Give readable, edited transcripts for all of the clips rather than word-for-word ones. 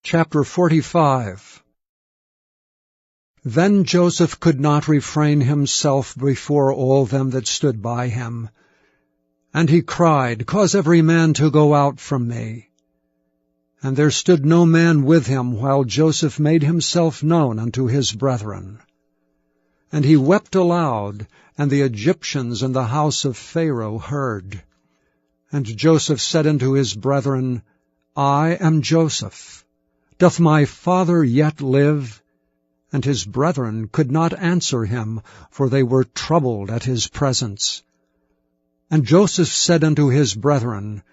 Chapter 45. Then Joseph could not refrain himself before all them that stood by him. And he cried, Cause every man to go out from me. And there stood no man with him, while Joseph made himself known unto his brethren. And he wept aloud, and the Egyptians in the house of Pharaoh heard. And Joseph said unto his brethren, I am Joseph. Doth my father yet live? And his brethren could not answer him, for they were troubled at his presence. And Joseph said unto his brethren,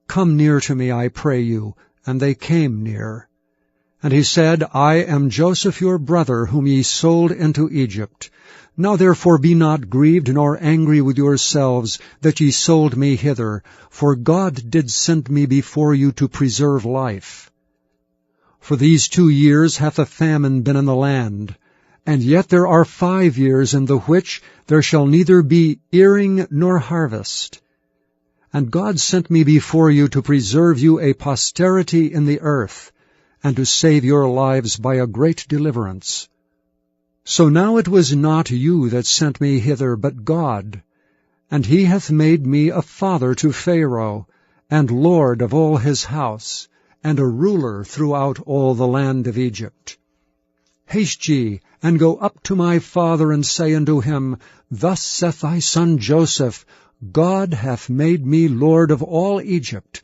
Come near to me, I pray you. And they came near. And he said, I am Joseph your brother, whom ye sold into Egypt. Now therefore be not grieved nor angry with yourselves, that ye sold me hither, for God did send me before you to preserve life. For these 2 years hath a famine been in the land, and yet there are 5 years in the which there shall neither be earing nor harvest. And God sent me before you to preserve you a posterity in the earth, and to save your lives by a great deliverance. So now it was not you that sent me hither, but God. And he hath made me a father to Pharaoh, and lord of all his house, and a ruler throughout all the land of Egypt. Haste ye, and go up to my father, and say unto him, Thus saith thy son Joseph, God hath made me lord of all Egypt.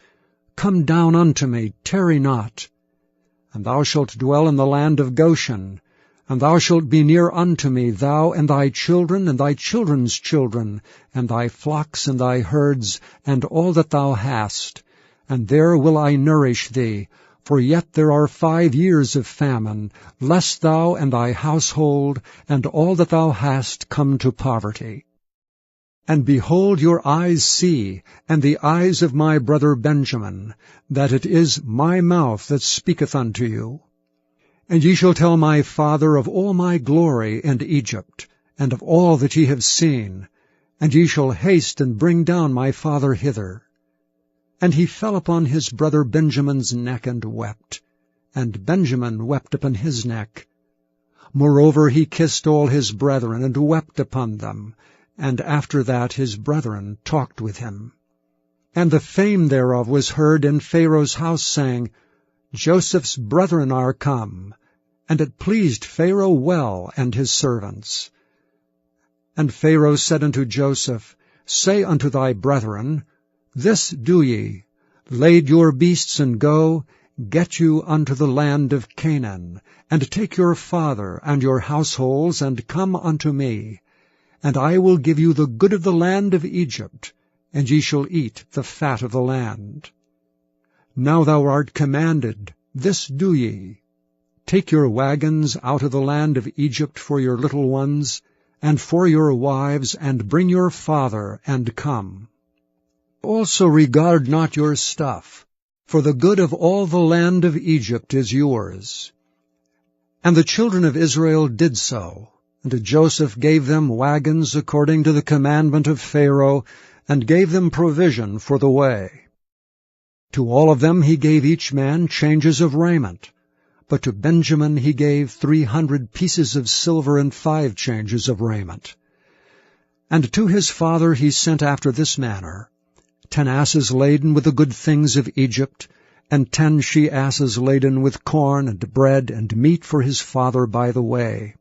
Come down unto me, tarry not. And thou shalt dwell in the land of Goshen, and thou shalt be near unto me, thou and thy children, and thy children's children, and thy flocks and thy herds, and all that thou hast. And there will I nourish thee, for yet there are 5 years of famine, lest thou and thy household, and all that thou hast, come to poverty. And behold, your eyes see, and the eyes of my brother Benjamin, that it is my mouth that speaketh unto you. And ye shall tell my father of all my glory in Egypt, and of all that ye have seen, and ye shall haste and bring down my father hither. And he fell upon his brother Benjamin's neck and wept, and Benjamin wept upon his neck. Moreover he kissed all his brethren, and wept upon them, and after that his brethren talked with him. And the fame thereof was heard in Pharaoh's house, saying, Joseph's brethren are come. And it pleased Pharaoh well, and his servants. And Pharaoh said unto Joseph, Say unto thy brethren, This do ye, lade your beasts and go, get you unto the land of Canaan, and take your father and your households, and come unto me. And I will give you the good of the land of Egypt, and ye shall eat the fat of the land. Now thou art commanded, this do ye. Take your wagons out of the land of Egypt for your little ones, and for your wives, and bring your father, and come. Also regard not your stuff, for the good of all the land of Egypt is yours. And the children of Israel did so. And Joseph gave them wagons according to the commandment of Pharaoh, and gave them provision for the way. To all of them he gave each man changes of raiment, but to Benjamin he gave 300 pieces of silver and 5 changes of raiment. And to his father he sent after this manner, 10 asses laden with the good things of Egypt, and 10 she-asses laden with corn and bread and meat for his father by the way.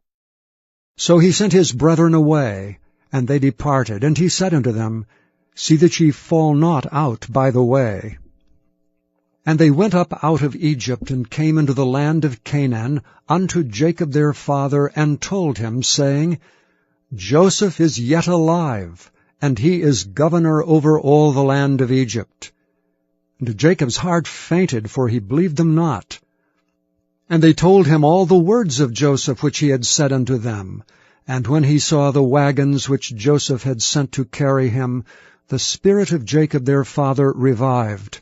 So he sent his brethren away, and they departed. And he said unto them, See that ye fall not out by the way. And they went up out of Egypt, and came into the land of Canaan, unto Jacob their father, and told him, saying, Joseph is yet alive, and he is governor over all the land of Egypt. And Jacob's heart fainted, for he believed them not. And they told him all the words of Joseph which he had said unto them. And when he saw the wagons which Joseph had sent to carry him, the spirit of Jacob their father revived.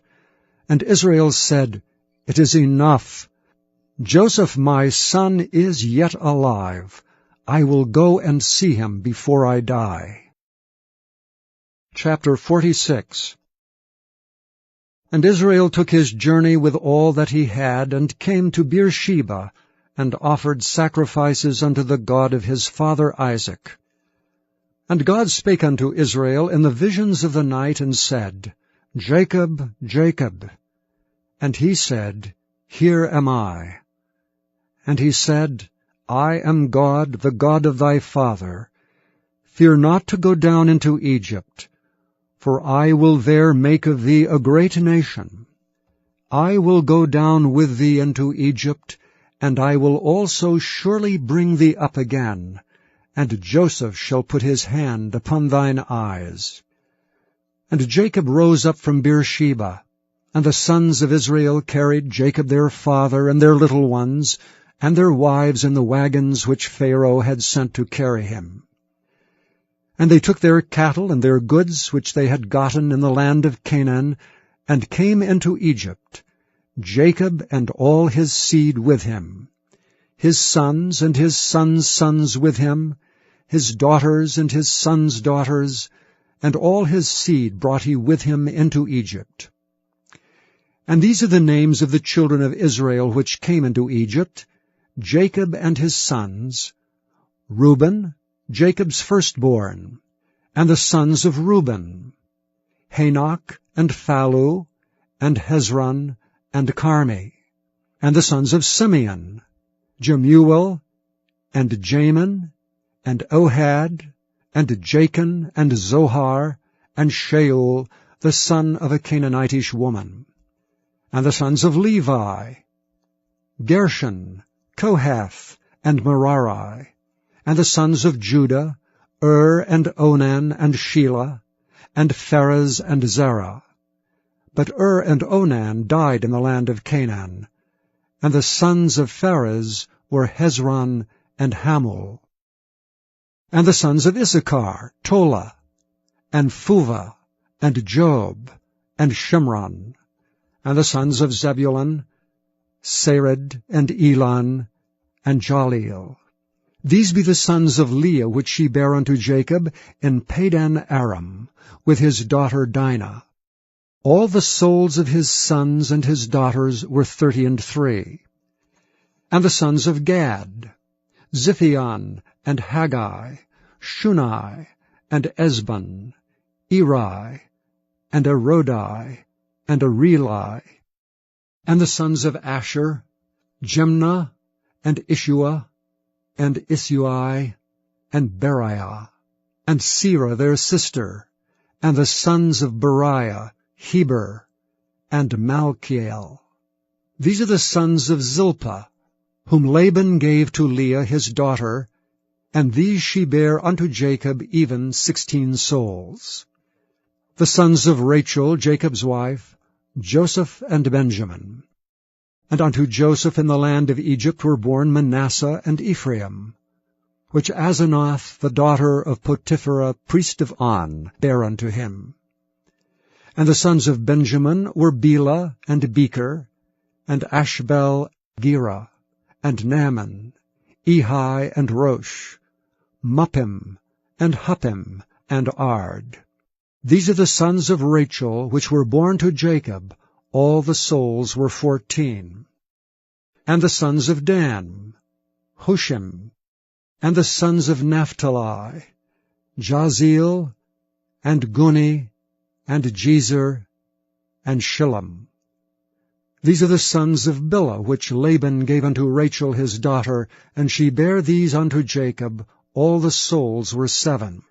And Israel said, It is enough. Joseph my son is yet alive. I will go and see him before I die. Chapter 46. And Israel took his journey with all that he had, and came to Beersheba, and offered sacrifices unto the God of his father Isaac. And God spake unto Israel in the visions of the night, and said, Jacob, Jacob. And he said, Here am I. And he said, I am God, the God of thy father. Fear not to go down into Egypt, for I will there make of thee a great nation. I will go down with thee into Egypt, and I will also surely bring thee up again, and Joseph shall put his hand upon thine eyes. And Jacob rose up from Beersheba, and the sons of Israel carried Jacob their father and their little ones, and their wives in the wagons which Pharaoh had sent to carry him. And they took their cattle and their goods which they had gotten in the land of Canaan, and came into Egypt, Jacob and all his seed with him, his sons and his sons' sons with him, his daughters and his sons' daughters, and all his seed brought he with him into Egypt. And these are the names of the children of Israel which came into Egypt, Jacob and his sons, Reuben, Jacob's firstborn, and the sons of Reuben, Hanok, and Phalu, and Hezron, and Carmi, and the sons of Simeon, Jemuel, and Jamin, and Ohad, and Jachin, and Zohar, and Shaul, the son of a Canaanitish woman, and the sons of Levi, Gershon, Kohath, and Merari, and the sons of Judah, and Onan, and Shelah, and Pharez, and Zerah. But and Onan died in the land of Canaan, and the sons of Pharez were Hezron and Hamul. And the sons of Issachar, Tola, and Phuvah, and Job, and Shimron. And the sons of Zebulun, Sered, and Elon, and Jaleel. These be the sons of Leah which she bare unto Jacob in Padan Aram, with his daughter Dinah. All the souls of his sons and his daughters were 33. And the sons of Gad, Ziphion, and Haggai, Shunai, and Esbon, Eri, and Arodai, and Areli. And the sons of Asher, Jimnah, and Ishua, and Isui, and Beriah, and Serah their sister, and the sons of Beriah, Heber, and Malchiel. These are the sons of Zilpah, whom Laban gave to Leah his daughter, and these she bare unto Jacob even 16 souls. The sons of Rachel, Jacob's wife, Joseph and Benjamin. And unto Joseph in the land of Egypt were born Manasseh and Ephraim, which Asenath, the daughter of Potiphera, priest of On, bare unto him. And the sons of Benjamin were Bela and Becher, and Ashbel, Gera, and Naaman, Ehi, and Rosh, Muppim, and Huppim, and Ard. These are the sons of Rachel, which were born to Jacob. All the souls were 14. And the sons of Dan, Hushim, and the sons of Naphtali, Jahzeel, and Guni, and Jezer, and Shillem. These are the sons of Bilhah, which Laban gave unto Rachel his daughter, and she bare these unto Jacob. All the souls were 7.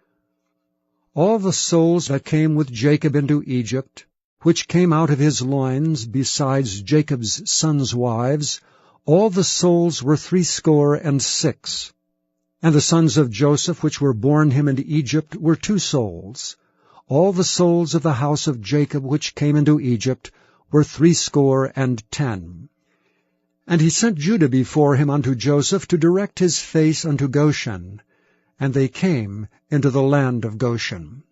All the souls that came with Jacob into Egypt, which came out of his loins, besides Jacob's sons' wives, all the souls were 66. And the sons of Joseph, which were born him in Egypt, were 2 souls. All the souls of the house of Jacob, which came into Egypt, were 70. And he sent Judah before him unto Joseph, to direct his face unto Goshen. And they came into the land of Goshen.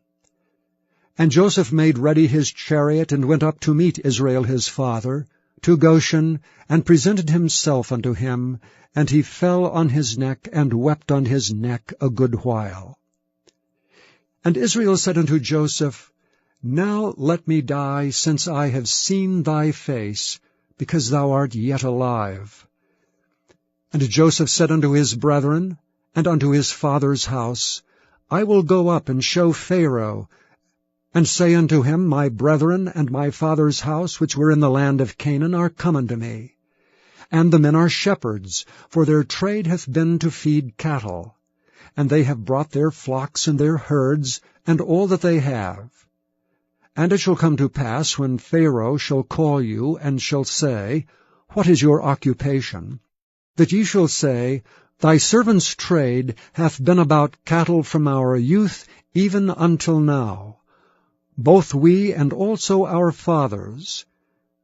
And Joseph made ready his chariot, and went up to meet Israel his father, to Goshen, and presented himself unto him, and he fell on his neck, and wept on his neck a good while. And Israel said unto Joseph, Now let me die, since I have seen thy face, because thou art yet alive. And Joseph said unto his brethren, and unto his father's house, I will go up and show Pharaoh, and say unto him, My brethren and my father's house, which were in the land of Canaan, are come unto me. And the men are shepherds, for their trade hath been to feed cattle. And they have brought their flocks and their herds, and all that they have. And it shall come to pass, when Pharaoh shall call you, and shall say, What is your occupation? That ye shall say, Thy servant's trade hath been about cattle from our youth even until now, both we and also our fathers,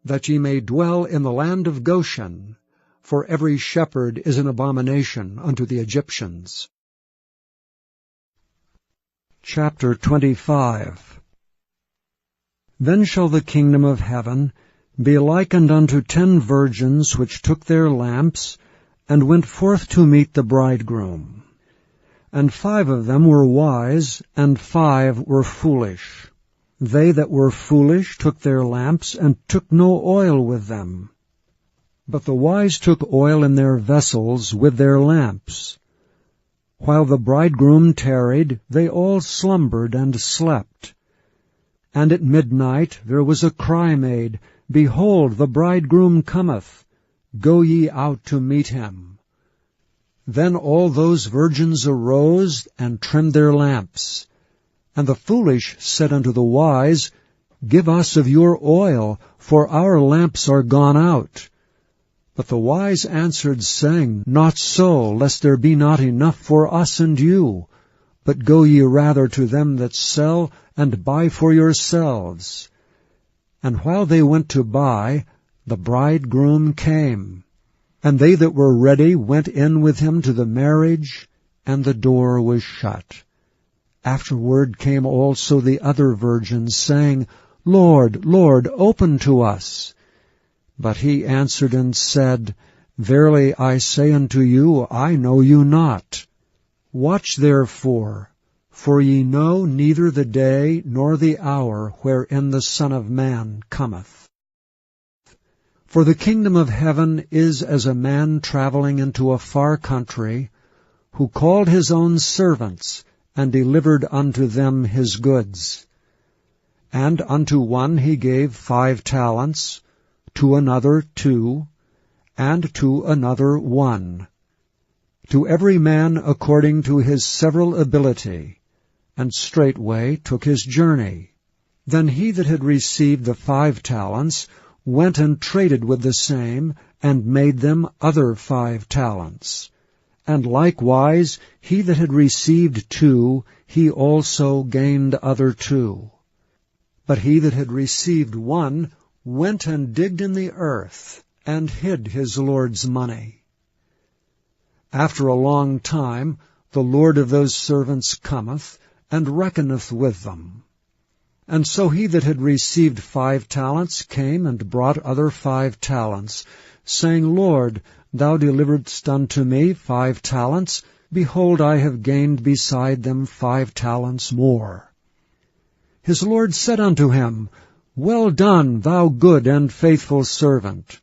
that ye may dwell in the land of Goshen, for every shepherd is an abomination unto the Egyptians. Chapter 25. Then shall the kingdom of heaven be likened unto 10 virgins which took their lamps, and went forth to meet the bridegroom. And 5 of them were wise, and 5 were foolish. They that were foolish took their lamps, and took no oil with them. But the wise took oil in their vessels with their lamps. While the bridegroom tarried, they all slumbered and slept. And at midnight there was a cry made, Behold, the bridegroom cometh, go ye out to meet him. Then all those virgins arose, and trimmed their lamps. And the foolish said unto the wise, Give us of your oil, for our lamps are gone out. But the wise answered, saying, Not so, lest there be not enough for us and you. But go ye rather to them that sell, and buy for yourselves. And while they went to buy, the bridegroom came. And they that were ready went in with him to the marriage, and the door was shut. Afterward came also the other virgins, saying, Lord, Lord, open to us. But he answered and said, Verily I say unto you, I know you not. Watch therefore, for ye know neither the day nor the hour wherein the Son of Man cometh. For the kingdom of heaven is as a man traveling into a far country, who called his own servants, and delivered unto them his goods. And unto one he gave 5 talents, to another 2, and to another 1, to every man according to his several ability, and straightway took his journey. Then he that had received the 5 talents went and traded with the same, and made them other 5 talents. And likewise he that had received 2, he also gained other 2. But he that had received 1 went and digged in the earth, and hid his Lord's money. After a long time the Lord of those servants cometh, and reckoneth with them. And so he that had received 5 talents came and brought other 5 talents, saying, Lord, thou deliveredst unto me 5 talents. Behold, I have gained beside them 5 talents more. His Lord said unto him, Well done, thou good and faithful servant.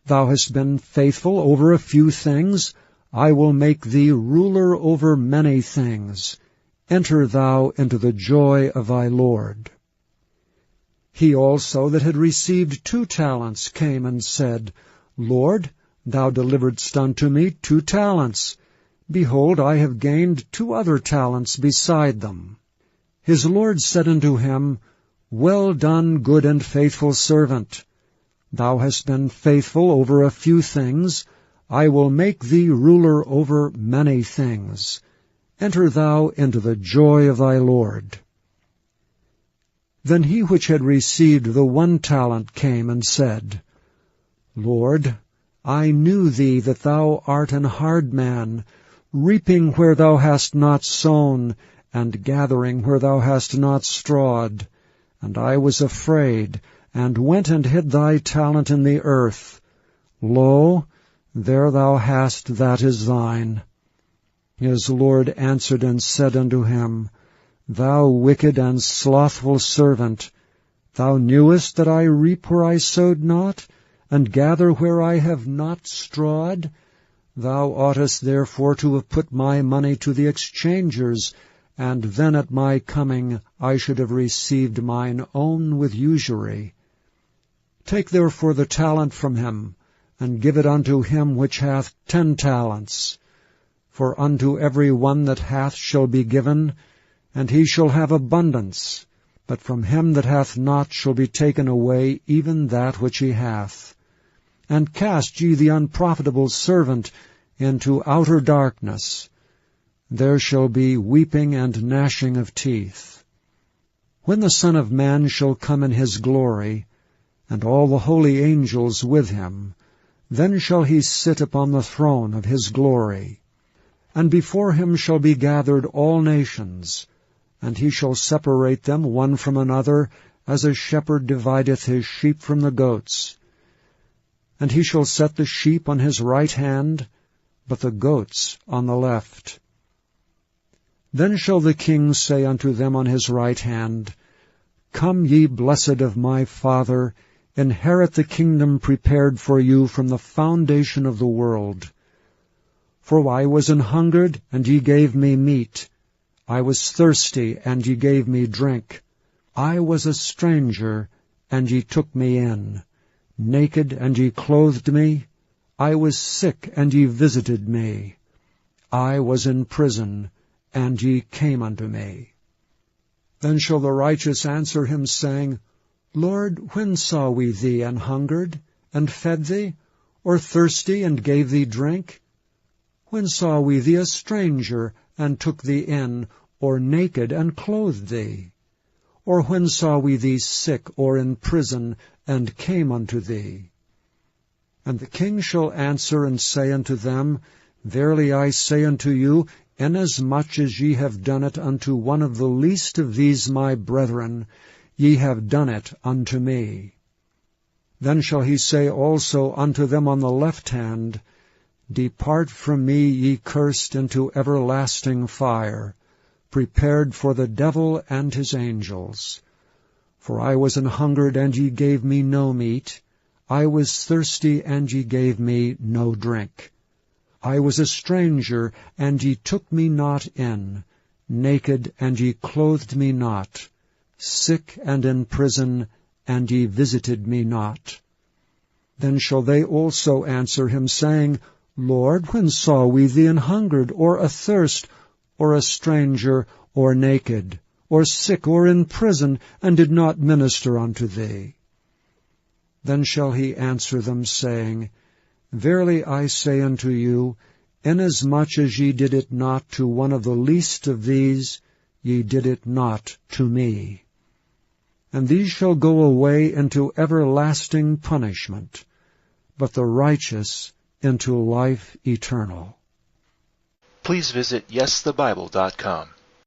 Thou hast been faithful over a few things. I will make thee ruler over many things. Enter thou into the joy of thy Lord. He also that had received 2 talents came and said, Lord, thou deliveredst unto me 2 talents. Behold, I have gained 2 other talents beside them. His Lord said unto him, Well done, good and faithful servant. Thou hast been faithful over a few things. I will make thee ruler over many things. Enter thou into the joy of thy Lord. Then he which had received the 1 talent came and said, Lord, I knew thee that thou art an hard man, reaping where thou hast not sown, and gathering where thou hast not strawed. And I was afraid, and went and hid thy talent in the earth. Lo, there thou hast that is thine. His Lord answered and said unto him, Thou wicked and slothful servant, thou knewest that I reap where I sowed not, and gather where I have not strawed. Thou oughtest therefore to have put my money to the exchangers, and then at my coming I should have received mine own with usury. Take therefore the talent from him, and give it unto him which hath 10 talents. For unto every one that hath shall be given, and he shall have abundance. But from him that hath not shall be taken away even that which he hath. And cast ye the unprofitable servant into outer darkness. There shall be weeping and gnashing of teeth. When the Son of Man shall come in his glory, and all the holy angels with him, then shall he sit upon the throne of his glory. And before him shall be gathered all nations, and he shall separate them one from another, as a shepherd divideth his sheep from the goats. And he shall set the sheep on his right hand, but the goats on the left. Then shall the King say unto them on his right hand, Come, ye blessed of my Father, inherit the kingdom prepared for you from the foundation of the world. For I was an hungered, and ye gave me meat. I was thirsty, and ye gave me drink. I was a stranger, and ye took me in. Naked, and ye clothed me. I was sick, and ye visited me. I was in prison, and ye came unto me. Then shall the righteous answer him, saying, Lord, when saw we thee an hungered, and fed thee, or thirsty, and gave thee drink? When saw we thee a stranger, and took thee in, or naked, and clothed thee? Or when saw we thee sick, or in prison, and came unto thee? And the King shall answer and say unto them, Verily I say unto you, inasmuch as ye have done it unto one of the least of these my brethren, ye have done it unto me. Then shall he say also unto them on the left hand, Depart from me, ye cursed, into everlasting fire, prepared for the devil and his angels. For I was an hungered, and ye gave me no meat. I was thirsty, and ye gave me no drink. I was a stranger, and ye took me not in. Naked, and ye clothed me not. Sick and in prison, and ye visited me not. Then shall they also answer him, saying, Lord, when saw we thee an hungered, or athirst, or a stranger, or naked, or sick, or in prison, and did not minister unto thee? Then shall he answer them, saying, Verily I say unto you, inasmuch as ye did it not to one of the least of these, ye did it not to me. And these shall go away into everlasting punishment, but the righteous into life eternal. Please visit YesTheBible.com.